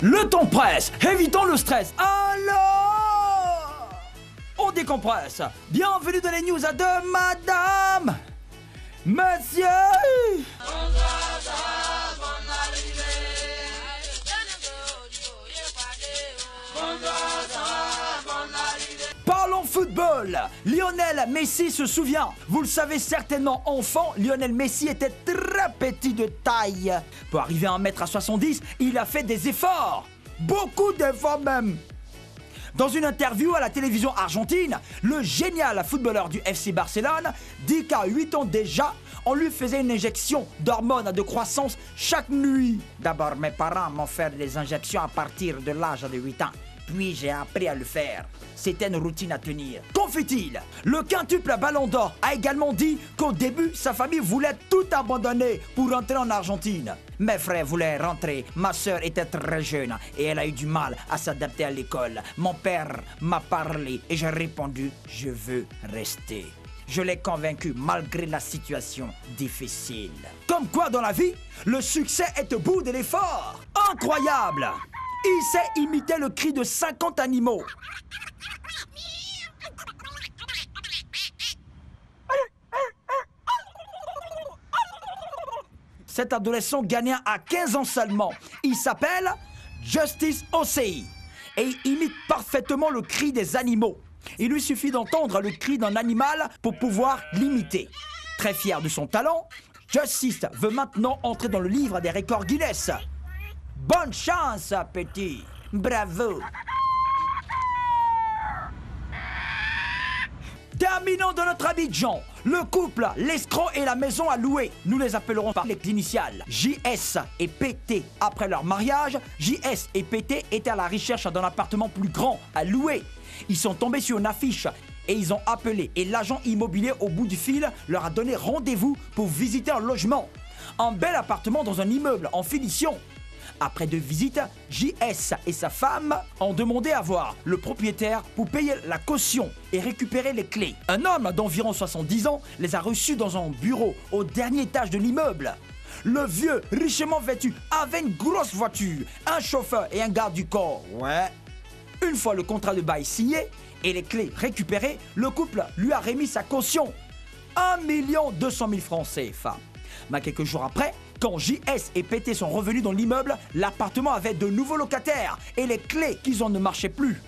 Le temps presse, évitons le stress. Alors, on décompresse. Bienvenue dans les news de Madame, Monsieur. Parlons football. Lionel Messi se souvient. Vous le savez certainement, enfant, Lionel Messi était très petit de taille. Pour arriver à 1m70, il a fait des efforts. Beaucoup d'efforts même. Dans une interview à la télévision argentine, le génial footballeur du FC Barcelone dit qu'à 8 ans déjà, on lui faisait une injection d'hormones de croissance chaque nuit. D'abord, mes parents m'ont fait des injections à partir de l'âge de 8 ans. Puis j'ai appris à le faire. C'était une routine à tenir. Qu'en fait-il? Le quintuple Ballon d'Or a également dit qu'au début, sa famille voulait tout abandonner pour rentrer en Argentine. Mes frères voulaient rentrer, ma sœur était très jeune et elle a eu du mal à s'adapter à l'école. Mon père m'a parlé et j'ai répondu « Je veux rester ». Je l'ai convaincu malgré la situation difficile. Comme quoi dans la vie, le succès est au bout de l'effort. Incroyable! Il sait imiter le cri de 50 animaux. Cet adolescent ghanéen a 15 ans seulement. Il s'appelle Justice Osei et il imite parfaitement le cri des animaux. Il lui suffit d'entendre le cri d'un animal pour pouvoir l'imiter. Très fier de son talent, Justice veut maintenant entrer dans le livre des records Guinness. Bonne chance, petit. Bravo. Terminons dans notre Abidjan. Le couple, l'escroc et la maison à louer. Nous les appellerons par les initiales JS et PT. Après leur mariage, JS et PT étaient à la recherche d'un appartement plus grand à louer. Ils sont tombés sur une affiche et ils ont appelé. Et l'agent immobilier au bout du fil leur a donné rendez-vous pour visiter un logement. Un bel appartement dans un immeuble en finition. Après 2 visites, JS et sa femme ont demandé à voir le propriétaire pour payer la caution et récupérer les clés. Un homme d'environ 70 ans les a reçus dans un bureau au dernier étage de l'immeuble. Le vieux, richement vêtu, avait une grosse voiture, un chauffeur et un garde du corps. Ouais. Une fois le contrat de bail signé et les clés récupérées, le couple lui a remis sa caution. 1 200 000 francs CFA. Mais quelques jours après, quand JS et PT sont revenus dans l'immeuble, l'appartement avait de nouveaux locataires et les clés qu'ils ont ne marchaient plus.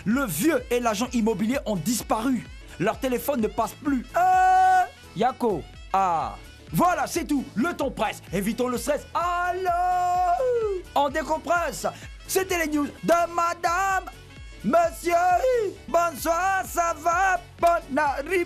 Le vieux et l'agent immobilier ont disparu. Leur téléphone ne passe plus. Yako. Ah. Voilà, c'est tout. Le temps presse. Évitons le stress. Allô. On décompresse. C'était les news de Madame, Monsieur. Bonsoir, ça va? Bonne arrivée.